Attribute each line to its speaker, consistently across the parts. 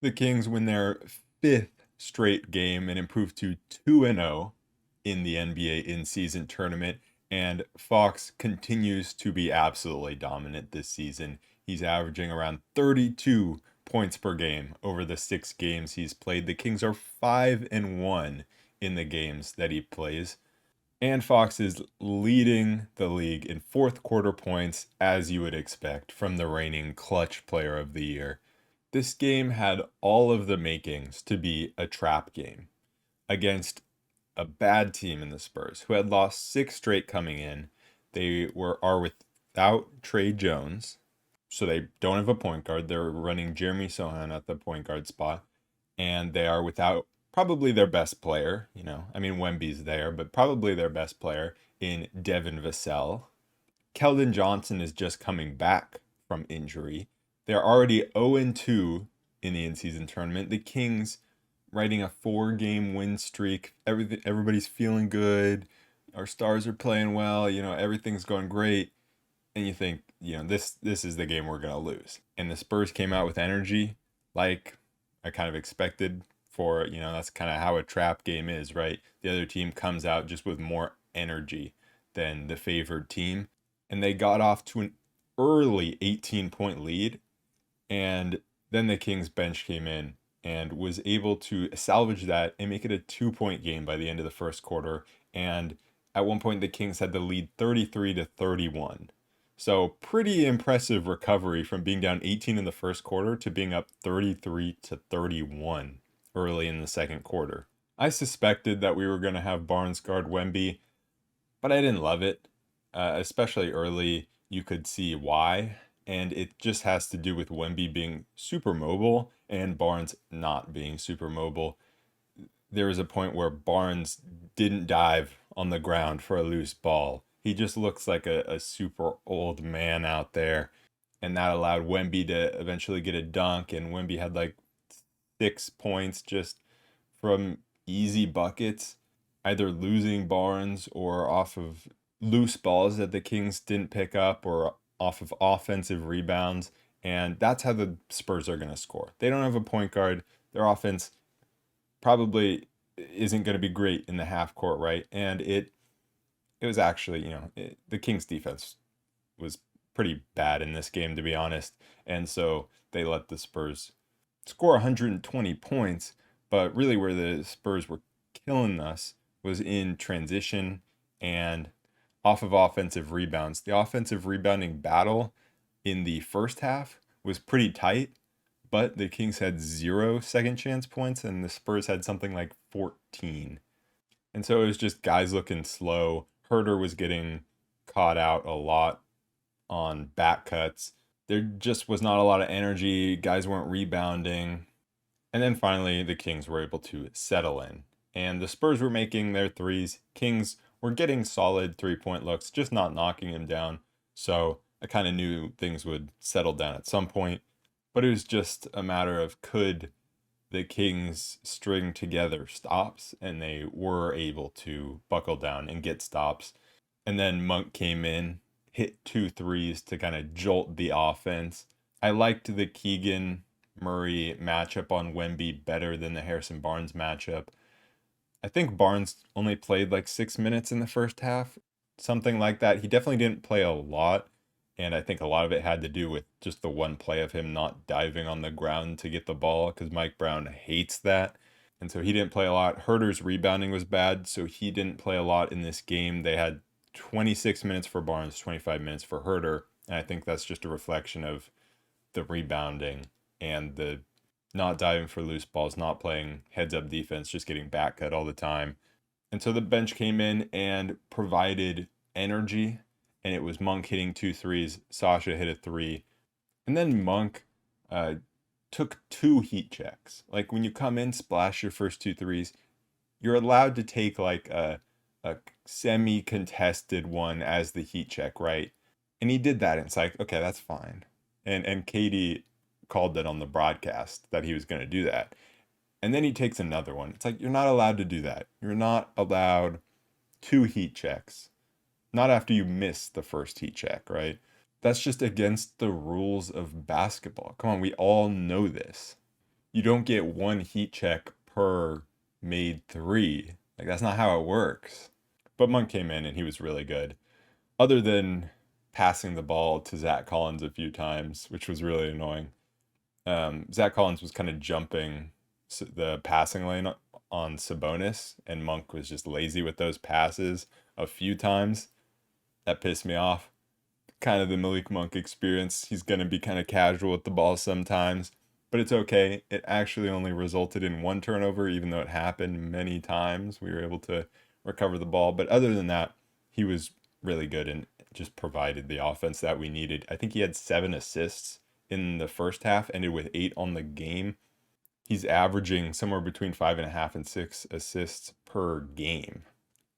Speaker 1: The Kings win their fifth straight game and improve to 2-0 in the NBA in-season tournament. And Fox continues to be absolutely dominant this season. He's averaging around 32 points per game over the 6 games he's played. The Kings are 5-1 in the games that he plays. And Fox is leading the league in fourth quarter points, as you would expect from the reigning clutch player of the year. This game had all of the makings to be a trap game against a bad team in the Spurs, who had lost 6 straight coming in. They are without Trey Jones, so they don't have a point guard. They're running Jeremy Sohan at the point guard spot, and they are without probably their best player. I mean, Wemby's there, but probably their best player in Devin Vassell. Keldon Johnson is just coming back from injury. They're already 0-2 in the in-season tournament. The Kings riding a 4-game win streak. Everybody's feeling good. Our stars are playing well. Everything's going great. And you think, this is the game we're gonna lose. And the Spurs came out with energy, like I kind of expected. For that's kind of how a trap game is, right? The other team comes out just with more energy than the favored team, and they got off to an early 18-point lead, and then the Kings bench came in and was able to salvage that and make it a 2-point game by the end of the first quarter. And at one point, the Kings had the lead 33-31. So pretty impressive recovery from being down 18 in the first quarter to being up 33-31 early in the second quarter. I suspected that we were going to have Barnes guard Wemby, but I didn't love it. Especially early, you could see why. And it just has to do with Wemby being super mobile and Barnes not being super mobile. There was a point where Barnes didn't dive on the ground for a loose ball. He just looks like a super old man out there. And that allowed Wemby to eventually get a dunk. And Wemby had like 6 points just from easy buckets, either losing Barnes or off of loose balls that the Kings didn't pick up or off of offensive rebounds. And that's how the Spurs are going to score. They don't have a point guard. Their offense probably isn't going to be great in the half court, right? And it was actually, the Kings defense was pretty bad in this game, to be honest. And so they let the Spurs score 120 points, but really where the Spurs were killing us was in transition and off of offensive rebounds. The offensive rebounding battle in the first half was pretty tight, but the Kings had 0 second chance points and the Spurs had something like 14. And so it was just guys looking slow. Herter was getting caught out a lot on back cuts. There just was not a lot of energy. Guys weren't rebounding. And then finally, the Kings were able to settle in. And the Spurs were making their threes. Kings were getting solid 3-point looks, just not knocking them down. So I kind of knew things would settle down at some point. But it was just a matter of could the Kings string together stops, and they were able to buckle down and get stops. And then Monk came in, hit 2 threes to kind of jolt the offense. I liked the Keegan Murray matchup on Wemby better than the Harrison Barnes matchup. I think Barnes only played like 6 minutes in the first half, something like that. He definitely didn't play a lot, and I think a lot of it had to do with just the one play of him not diving on the ground to get the ball because Mike Brown hates that. And so he didn't play a lot. Herter's rebounding was bad, so he didn't play a lot in this game. They had 26 minutes for Barnes, 25 minutes for Herter, and I think that's just a reflection of the rebounding and the not diving for loose balls, not playing heads up defense, just getting back cut all the time. And so the bench came in and provided energy, and it was Monk hitting 2 threes, Sasha hit a 3, and then Monk took 2 heat checks. Like when you come in, splash your first 2 threes, you're allowed to take like a semi-contested one as the heat check, right? And he did that, and it's like, okay, that's fine. And Katie called that on the broadcast that he was going to do that. And then he takes another one. It's like, you're not allowed to do that. You're not allowed 2 heat checks. Not after you miss the first heat check, right? That's just against the rules of basketball. Come on, we all know this. You don't get one heat check per made three. Like, that's not how it works. But Monk came in and he was really good. Other than passing the ball to Zach Collins a few times, which was really annoying. Zach Collins was kind of jumping the passing lane on Sabonis, and Monk was just lazy with those passes a few times. That pissed me off. Kind of the Malik Monk experience. He's going to be kind of casual with the ball sometimes, but it's okay. It actually only resulted in one turnover, even though it happened many times. We were able to recover the ball. But other than that, he was really good and just provided the offense that we needed. I think he had 7 assists in the first half, ended with 8 on the game. He's averaging somewhere between 5.5 and 6 assists per game.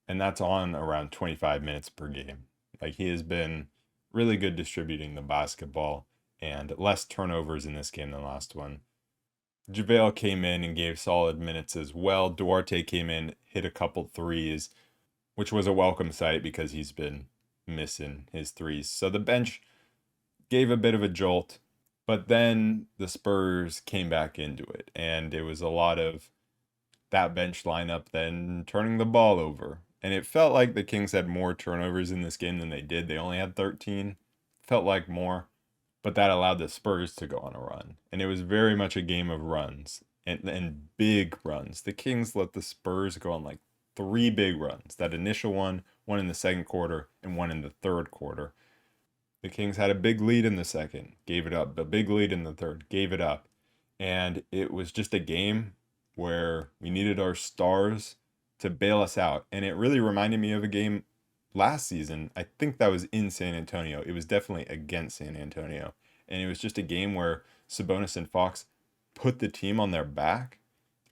Speaker 1: And that's on around 25 minutes per game. Like, he has been really good distributing the basketball and less turnovers in this game than last one. JaVale came in and gave solid minutes as well. Duarte came in, hit a couple threes, which was a welcome sight because he's been missing his threes. So the bench gave a bit of a jolt, but then the Spurs came back into it, and it was a lot of that bench lineup then turning the ball over. And it felt like the Kings had more turnovers in this game than they did. They only had 13. Felt like more, but that allowed the Spurs to go on a run. And it was very much a game of runs and big runs. The Kings let the Spurs go on like 3 big runs. That initial one in the second quarter, and one in the third quarter. The Kings had a big lead in the second, gave it up. A big lead in the third, gave it up. And it was just a game where we needed our stars to bail us out. And it really reminded me of a game last season. I think that was in San Antonio. It was definitely against San Antonio. And it was just a game where Sabonis and Fox put the team on their back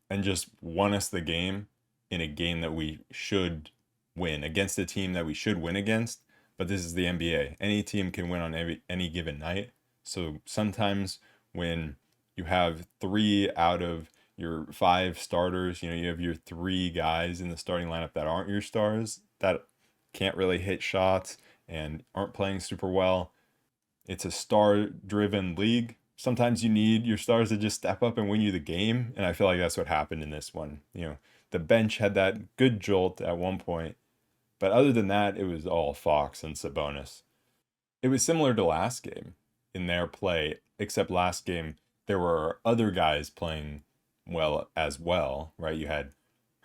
Speaker 1: and just won us the game in a game that we should win against a team that we should win against. But this is the NBA. Any team can win on any given night. So sometimes when you have 3 out of your 5 starters, you have your 3 guys in the starting lineup that aren't your stars, that can't really hit shots and aren't playing super well. It's a star-driven league. Sometimes you need your stars to just step up and win you the game, and I feel like that's what happened in this one. The bench had that good jolt at one point, but other than that, it was all Fox and Sabonis. It was similar to last game in their play, except last game there were other guys playing well as well, right? You had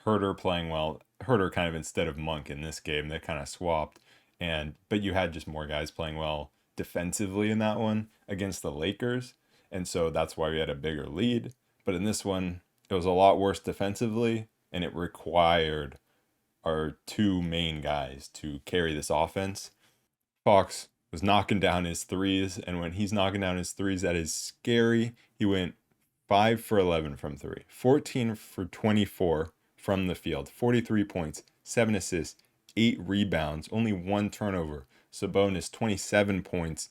Speaker 1: Herter playing well, Herter kind of instead of Monk in this game. They kind of swapped, but you had just more guys playing well defensively in that one against the Lakers, and so that's why we had a bigger lead. But in this one, it was a lot worse defensively, and it required our 2 main guys to carry this offense. Fox was knocking down his threes, and when he's knocking down his threes, that is scary. He went 5 for 11 from 3, 14 for 24 from the field, 43 points, 7 assists, 8 rebounds, only 1 turnover. Sabonis, 27 points,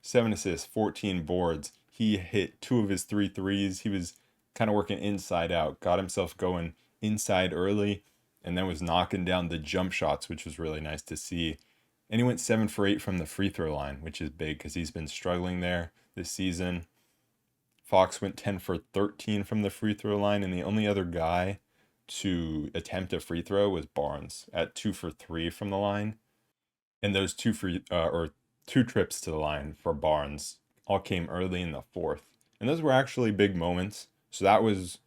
Speaker 1: 7 assists, 14 boards. He hit 2 of his 3 threes. He was kind of working inside out, got himself going inside early, and then was knocking down the jump shots, which was really nice to see. And he went 7 for 8 from the free throw line, which is big because he's been struggling there this season. Fox went 10 for 13 from the free throw line, and the only other guy to attempt a free throw was Barnes at 2 for 3 from the line. And those 2 trips to the line for Barnes all came early in the fourth. And those were actually big moments. So that was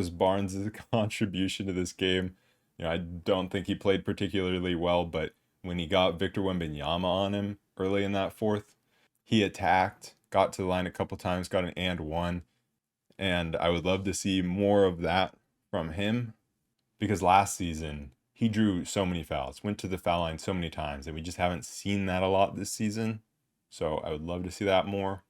Speaker 1: Barnes' contribution to this game. I don't think he played particularly well, but when he got Victor Wembanyama on him early in that fourth, he attacked, got to the line a couple times, got an and one. And I would love to see more of that from him, because last season he drew so many fouls, went to the foul line so many times, and we just haven't seen that a lot this season. So I would love to see that more.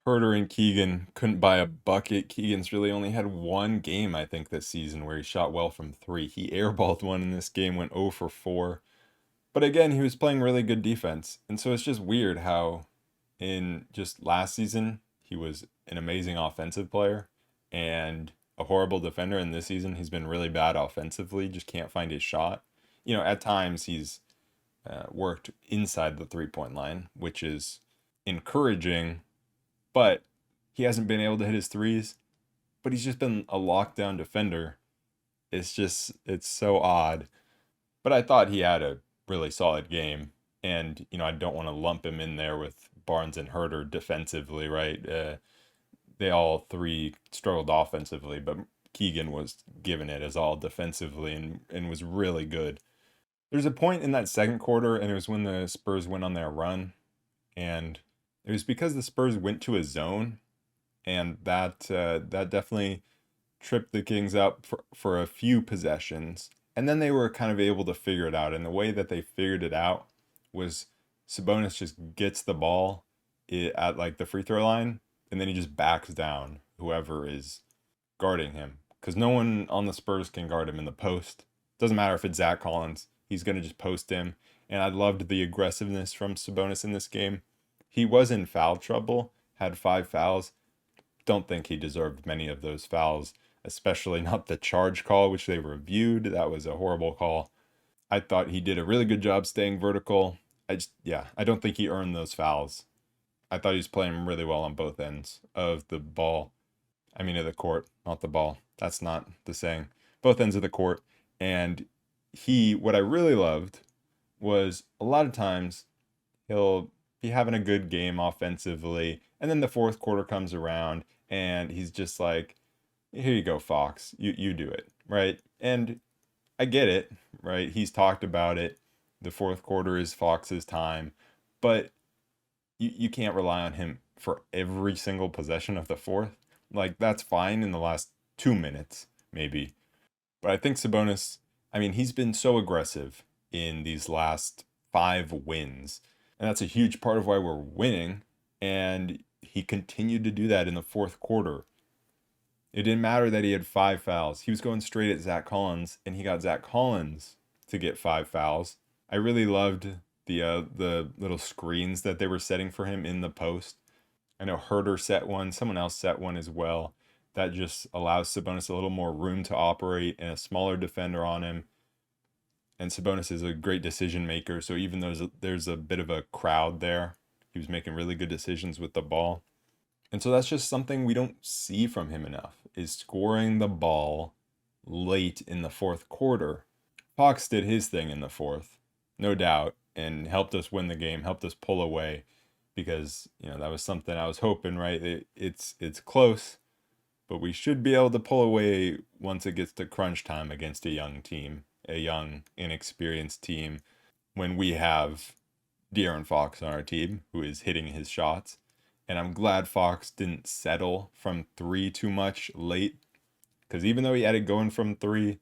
Speaker 1: Herter and Keegan couldn't buy a bucket. Keegan's really only had 1 game, I think, this season where he shot well from 3. He airballed one in this game, went 0 for 4. But again, he was playing really good defense. And so it's just weird how in just last season, he was an amazing offensive player and a horrible defender. And this season, he's been really bad offensively, just can't find his shot. At times he's worked inside the 3-point line, which is encouraging, but he hasn't been able to hit his threes. but he's just been a lockdown defender. It's so odd. But I thought he had a really solid game. And, I don't want to lump him in there with Barnes and Herter defensively, right? They all three struggled offensively, but Keegan was giving it as all defensively and was really good. There's a point in that second quarter, and it was when the Spurs went on their run, and it was because the Spurs went to a zone, and that definitely tripped the Kings up for a few possessions. And then they were kind of able to figure it out. And the way that they figured it out was Sabonis just gets the ball at like the free throw line, and then he just backs down whoever is guarding him. Because no one on the Spurs can guard him in the post. Doesn't matter if it's Zach Collins, he's going to just post him. And I loved the aggressiveness from Sabonis in this game. He was in foul trouble, had 5 fouls. Don't think he deserved many of those fouls, especially not the charge call, which they reviewed. That was a horrible call. I thought he did a really good job staying vertical. I don't think he earned those fouls. I thought he was playing really well on both ends of the ball. I mean, of the court, not the ball. That's not the saying. Both ends of the court. And what I really loved was a lot of times he'll be having a good game offensively, and then the fourth quarter comes around, and he's just like, here you go, Fox. You do it, right? And I get it, right? He's talked about it. The fourth quarter is Fox's time, but you can't rely on him for every single possession of the fourth. Like, that's fine in the last 2 minutes, maybe. But I think Sabonis, I mean, he's been so aggressive in these last 5 wins. And that's a huge part of why we're winning. And he continued to do that in the fourth quarter. It didn't matter that he had 5 fouls. He was going straight at Zach Collins, and he got Zach Collins to get 5 fouls. I really loved the little screens that they were setting for him in the post. I know Herter set one, someone else set one as well. That just allows Sabonis a little more room to operate and a smaller defender on him. And Sabonis is a great decision maker, so even though there's a bit of a crowd there, he was making really good decisions with the ball. And so that's just something we don't see from him enough, is scoring the ball late in the fourth quarter. Fox did his thing in the fourth, no doubt, and helped us win the game, helped us pull away, because, that was something I was hoping, right? It's close, but we should be able to pull away once it gets to crunch time against a young team, a young, inexperienced team, when we have De'Aaron Fox on our team who is hitting his shots. And I'm glad Fox didn't settle from three too much late, because even though he had it going from three,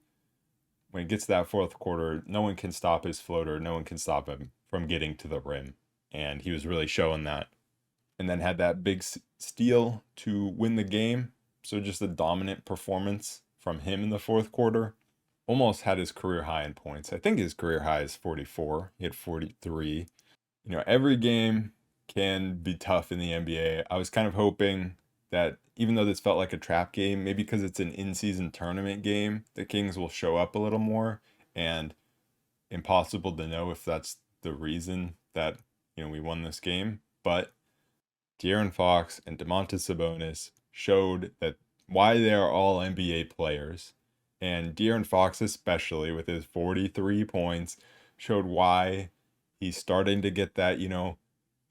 Speaker 1: when it gets to that fourth quarter, no one can stop his floater. No one can stop him from getting to the rim. And he was really showing that. And then had that big steal to win the game. So just a dominant performance from him in the fourth quarter. Almost had his career high in points. I think his career high is 44. He had 43. Every game can be tough in the NBA. I was kind of hoping that even though this felt like a trap game, maybe because it's an in-season tournament game, the Kings will show up a little more, and impossible to know if that's the reason that, we won this game. But De'Aaron Fox and Domantas Sabonis showed that why they are all NBA players. And De'Aaron Fox, especially with his 43 points, showed why he's starting to get that,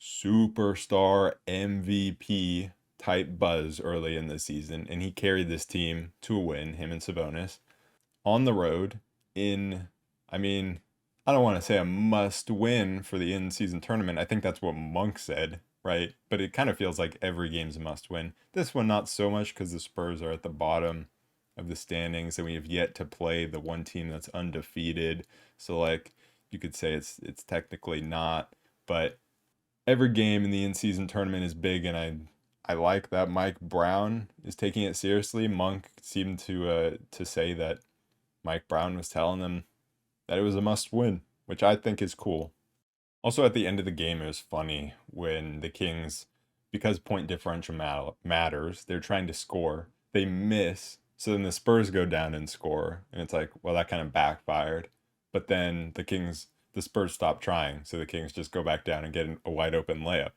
Speaker 1: superstar MVP type buzz early in the season. And he carried this team to a win, him and Sabonis, on the road I don't want to say a must win for the in-season tournament. I think that's what Monk said, right? But it kind of feels like every game's a must win. This one, not so much, because the Spurs are at the bottom of the standings and we have yet to play the one team that's undefeated. So, like, you could say it's technically not, but every game in the in-season tournament is big, and I like that Mike Brown is taking it seriously. Monk seemed to say that Mike Brown was telling them that it was a must-win, which I think is cool. Also, at the end of the game, it was funny when the Kings, because point differential matters, they're trying to score. They miss, so then the Spurs go down and score, and it's like, well, that kind of backfired. But then the Spurs stop trying, so the Kings just go back down and get a wide open layup.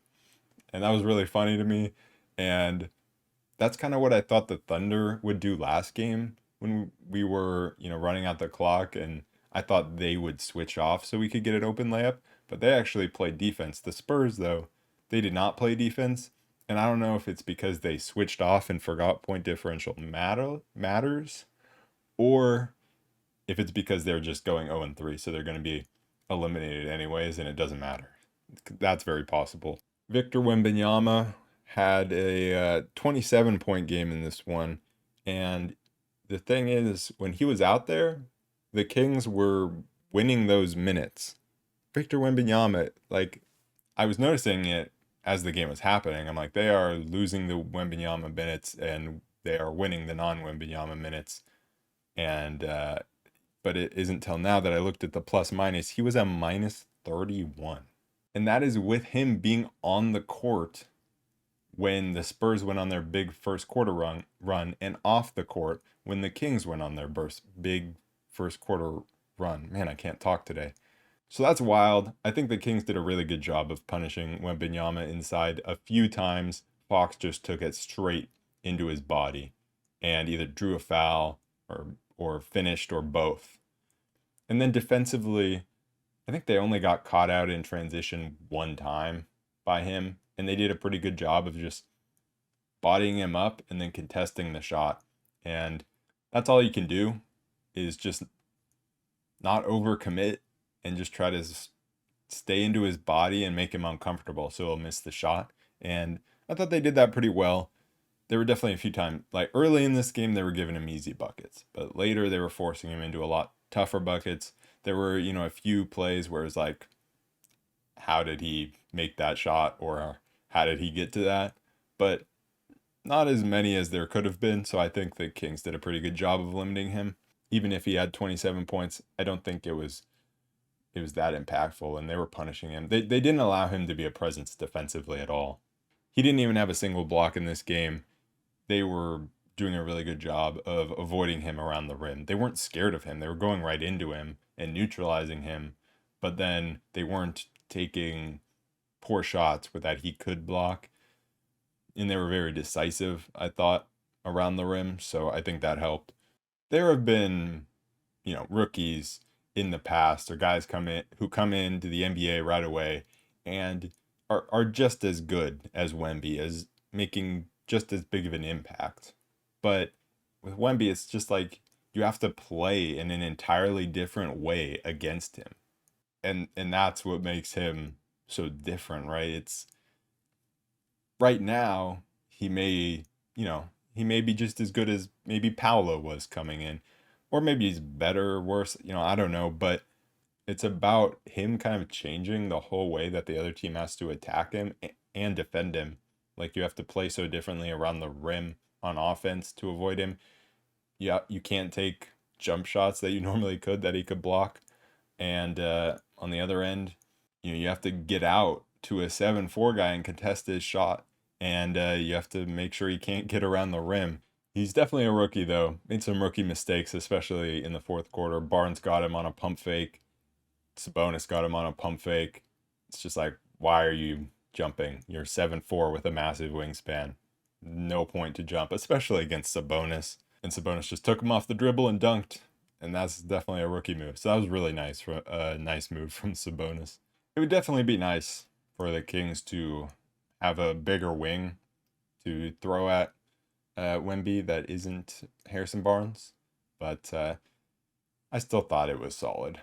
Speaker 1: And that was really funny to me. And That's kind of what I thought the Thunder would do last game when we were, running out the clock, and I thought they would switch off so we could get an open layup, but they actually played defense. The Spurs, though, they did not play defense, and I don't know if it's because they switched off and forgot point differential matters, or if it's because they're just going 0 and 3, so they're going to be eliminated anyways, and it doesn't matter. That's very possible. Victor Wembanyama had a 27-point game in this one, and the thing is, when he was out there, the Kings were winning those minutes. Victor Wembanyama, like, I was noticing it as the game was happening. I'm like, they are losing the Wembanyama minutes, and they are winning the non-Wembanyama minutes. And but it isn't till now that I looked at the plus minus. He was at minus 31. And that is with him being on the court when the Spurs went on their big first quarter run and off the court when the Kings went on their big first quarter run. Man, I can't talk today. So that's wild. I think the Kings did a really good job of punishing Wembanyama inside a few times. Fox just took it straight into his body and either drew a foul or finished or both. And then defensively, I think they only got caught out in transition one time by him, and they did a pretty good job of just bodying him up and then contesting the shot. And that's all you can do, is just not overcommit and just try to stay into his body and make him uncomfortable so he'll miss the shot. And I thought they did that pretty well. There were definitely a few times, like early in this game, they were giving him easy buckets, but later they were forcing him into a lot tougher buckets. There were, a few plays where it's like, how did he make that shot, or how did he get to that? But not as many as there could have been. So I think the Kings did a pretty good job of limiting him. Even if he had 27 points, I don't think it was that impactful, and they were punishing him. They didn't allow him to be a presence defensively at all. He didn't even have a single block in this game. They were doing a really good job of avoiding him around the rim. They weren't scared of him. They were going right into him and neutralizing him, but then they weren't taking poor shots with that he could block. And they were very decisive, I thought, around the rim. So I think that helped. There have been, rookies in the past, or guys who come into the NBA right away and are just as good as Wemby, as making just as big of an impact. But with Wemby, it's just like you have to play in an entirely different way against him. And that's what makes him so different, right? It's right now he may be just as good as maybe Paolo was coming in, or maybe he's better or worse, I don't know, but it's about him kind of changing the whole way that the other team has to attack him and defend him. Like, you have to play so differently around the rim on offense to avoid him. Yeah, you can't take jump shots that you normally could, that he could block. And on the other end, you have to get out to a 7-4 guy and contest his shot. And you have to make sure he can't get around the rim. He's definitely a rookie, though. Made some rookie mistakes, especially in the fourth quarter. Barnes got him on a pump fake. Sabonis got him on a pump fake. It's just like, why are you jumping? You're 7'4" with a massive wingspan. No point to jump, especially against Sabonis. And Sabonis just took him off the dribble and dunked. And that's definitely a rookie move. So that was really nice, a nice move from Sabonis. It would definitely be nice for the Kings to have a bigger wing to throw at Wemby that isn't Harrison Barnes. But I still thought it was solid.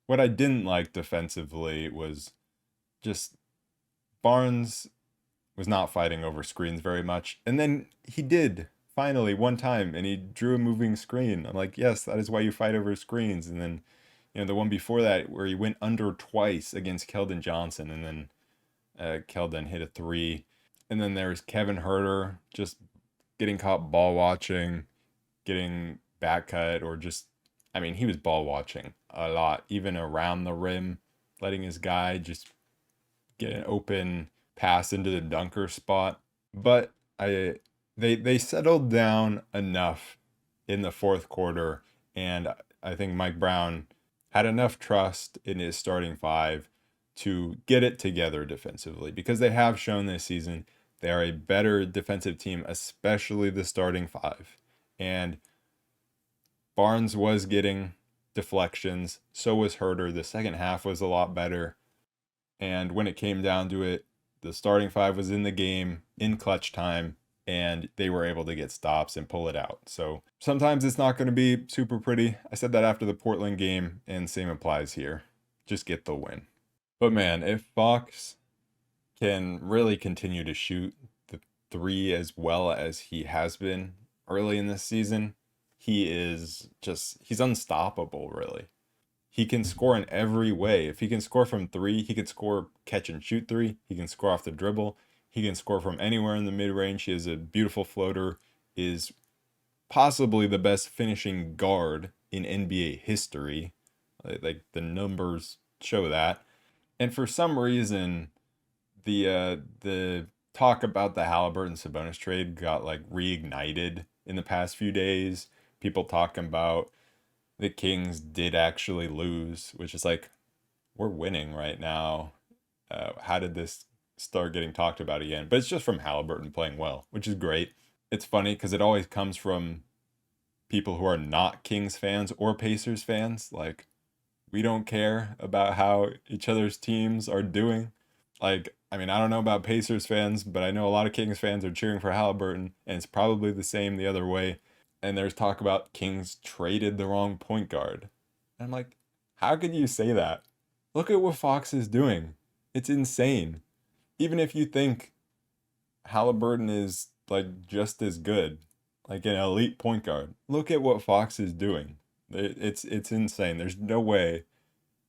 Speaker 1: What I didn't like defensively was just Barnes was not fighting over screens very much. And then he did finally one time, and he drew a moving screen. I'm like, yes, that is why you fight over screens. And then, the one before that where he went under twice against Keldon Johnson, and then Keldon hit a three. And then there's Kevin Huerter just getting caught ball watching, getting back cut, or just, he was ball watching a lot, even around the rim, letting his guy just get an open pass into the dunker spot. But they settled down enough in the fourth quarter, and I think Mike Brown had enough trust in his starting five to get it together defensively, because they have shown this season They are a better defensive team, especially the starting five. And Barnes was getting deflections. So was Herter. The second half was a lot better. And when it came down to it, the starting five was in the game in clutch time, and they were able to get stops and pull it out. So sometimes it's not going to be super pretty. I said that after the Portland game, and same applies here. Just get the win. But man, if Fox can really continue to shoot the three as well as he has been early in this season, he's unstoppable, really. He can score in every way. If he can score from three, he can score catch and shoot three. He can score off the dribble. He can score from anywhere in the mid range. He has a beautiful floater, is possibly the best finishing guard in NBA history. Like the numbers show that. And for some reason, the talk about the Halliburton Sabonis trade got like reignited in the past few days. People talking about the Kings did actually lose, which is like, we're winning right now. How did this start getting talked about again? But it's just from Halliburton playing well, which is great. It's funny because it always comes from people who are not Kings fans or Pacers fans. Like, we don't care about how each other's teams are doing. Like, I mean, I don't know about Pacers fans, but I know a lot of Kings fans are cheering for Halliburton, and it's probably the same the other way. And there's talk about Kings traded the wrong point guard. And I'm like, how could you say that? Look at what Fox is doing. It's insane. Even if you think Halliburton is like just as good, like an elite point guard, look at what Fox is doing. It's insane. There's no way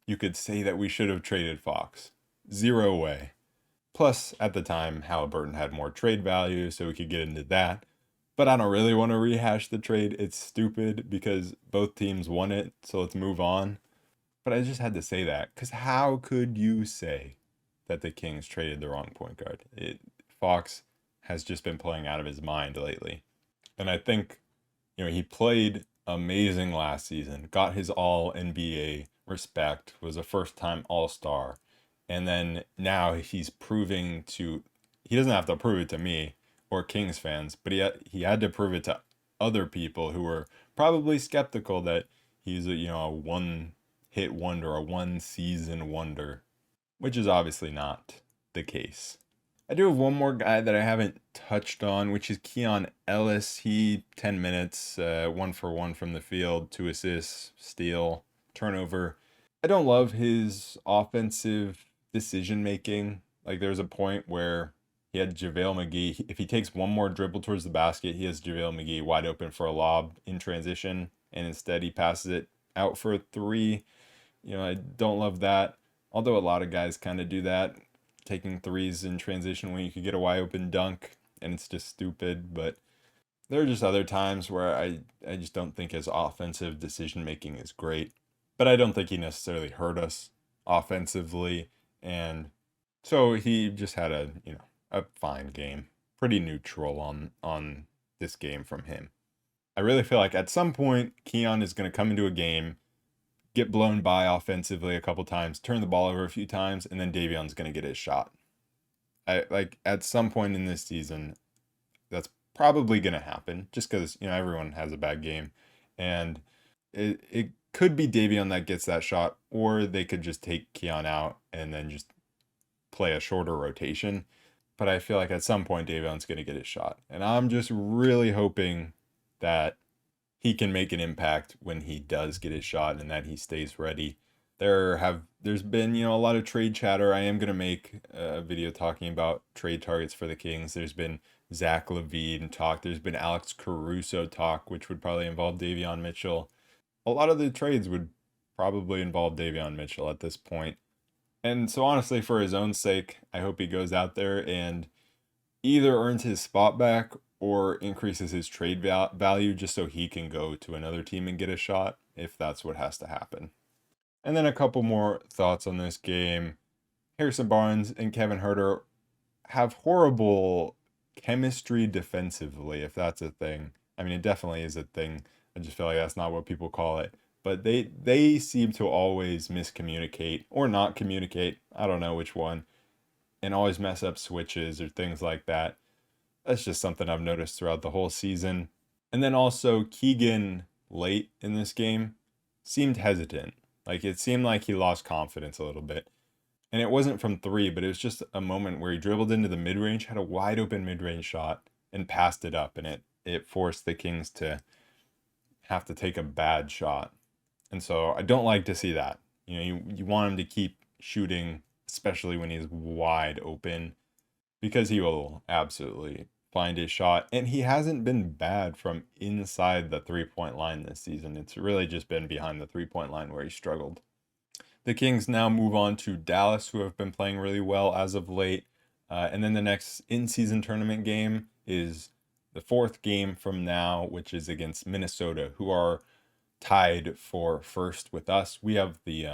Speaker 1: you could say that we should have traded Fox. Zero way. Plus, at the time, Halliburton had more trade value, so we could get into that. But I don't really want to rehash the trade. It's stupid because both teams won it, so let's move on. But I just had to say that, because how could you say that the Kings traded the wrong point guard? Fox has just been playing out of his mind lately. And I think, he played amazing last season, got his all NBA respect, was a first time All-Star. And then now he's proving he doesn't have to prove it to me or Kings fans, but he had to prove it to other people who were probably skeptical that he's a one-hit wonder, a one-season wonder, which is obviously not the case. I do have one more guy that I haven't touched on, which is Keon Ellis. He 10 minutes, 1-for-1 from the field, 2 assists, steal, turnover. I don't love his offensive decision making. Like, there's a point where he had JaVale McGee. If he takes one more dribble towards the basket, he has JaVale McGee wide open for a lob in transition, and instead he passes it out for a three. I don't love that. Although a lot of guys kind of do that, taking threes in transition when you could get a wide open dunk, and it's just stupid. But there are just other times where I just don't think his offensive decision making is great. But I don't think he necessarily hurt us offensively. And so he just had a fine game. Pretty neutral on this game from him. I really feel like at some point Keon is going to come into a game, get blown by offensively a couple times, turn the ball over a few times, and then Davion's going to get his shot. At some point in this season, that's probably going to happen just because, everyone has a bad game. And it could be Davion that gets that shot, or they could just take Keon out and then just play a shorter rotation. But I feel like at some point Davion's going to get his shot. And I'm just really hoping that he can make an impact when he does get his shot and that he stays ready. There's been, a lot of trade chatter. I am going to make a video talking about trade targets for the Kings. There's been Zach LaVine talk. There's been Alex Caruso talk, which would probably involve Davion Mitchell. A lot of the trades would probably involve Davion Mitchell at this point. And so honestly, for his own sake, I hope he goes out there and either earns his spot back or increases his trade value just so he can go to another team and get a shot, if that's what has to happen. And then a couple more thoughts on this game. Harrison Barnes and Kevin Huerter have horrible chemistry defensively, if that's a thing. I mean, it definitely is a thing. I just feel like that's not what people call it. But they seem to always miscommunicate or not communicate. I don't know which one. and always mess up switches or things like that. That's just something I've noticed throughout the whole season. And then also Keegan late in this game seemed hesitant. Like it seemed like he lost confidence a little bit. And it wasn't from three, but it was just a moment where he dribbled into the mid range, had a wide open mid range shot, and passed it up. And it forced the Kings to have to take a bad shot. And so I don't like to see that. You want him to keep shooting, especially when he's wide open, because he will absolutely find a shot. And he hasn't been bad from inside the 3-point line this season. It's really just been behind the 3-point line where he struggled. The Kings now move on to Dallas, who have been playing really well as of late. And then the next in-season tournament game is the fourth game from now, which is against Minnesota, who are tied for first with us. We have the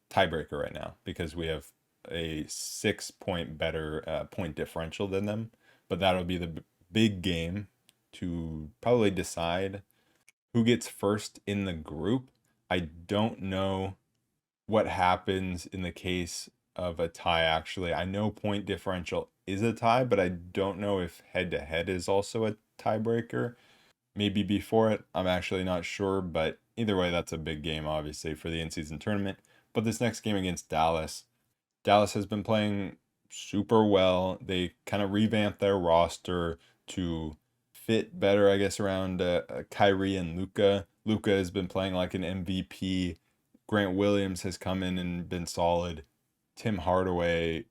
Speaker 1: tiebreaker right now because we have a 6-point better point differential than them. But that'll be the big game to probably decide who gets first in the group. I don't know what happens in the case of a tie, actually. I know point differential is a tie, but I don't know if head to head is also a tiebreaker. Maybe before it, I'm actually not sure, but either way, that's a big game, obviously, for the in-season tournament. But this next game against Dallas, Dallas has been playing super well. They kind of revamped their roster to fit better, I guess, around Kyrie and Luka. Luka has been playing like an MVP. Grant Williams has come in and been solid. Tim Hardaway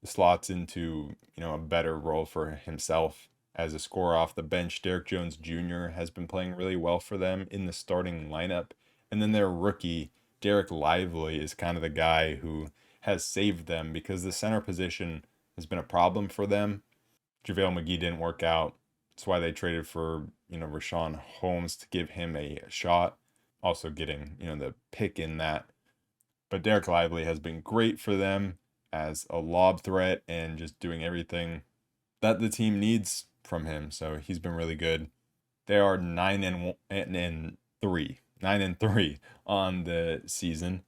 Speaker 1: slots into, a better role for himself as a scorer off the bench. Derek Jones Jr. has been playing really well for them in the starting lineup. And then their rookie, Derek Lively, is kind of the guy who has saved them because the center position has been a problem for them. JaVale McGee didn't work out. That's why they traded for, Rashawn Holmes to give him a shot. Also getting, the pick in that. But Derek Lively has been great for them as a lob threat and just doing everything that the team needs from him. So he's been really good. They are 9-3, 9-3 on the season.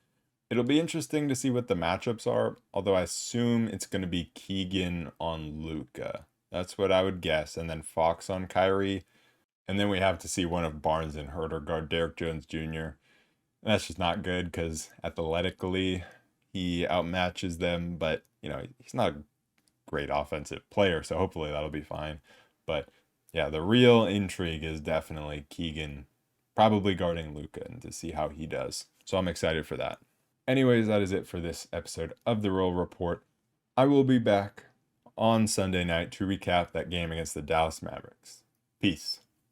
Speaker 1: It'll be interesting to see what the matchups are, although I assume it's going to be Keegan on Luka. That's what I would guess. And then Fox on Kyrie. And then we have to see one of Barnes and Herter guard Derek Jones Jr. And that's just not good because athletically he outmatches them, but he's not a great offensive player, so hopefully that'll be fine. But yeah, the real intrigue is definitely Keegan probably guarding Luka and to see how he does. So I'm excited for that. Anyways, that is it for this episode of the Roll Report. I will be back on Sunday night to recap that game against the Dallas Mavericks. Peace.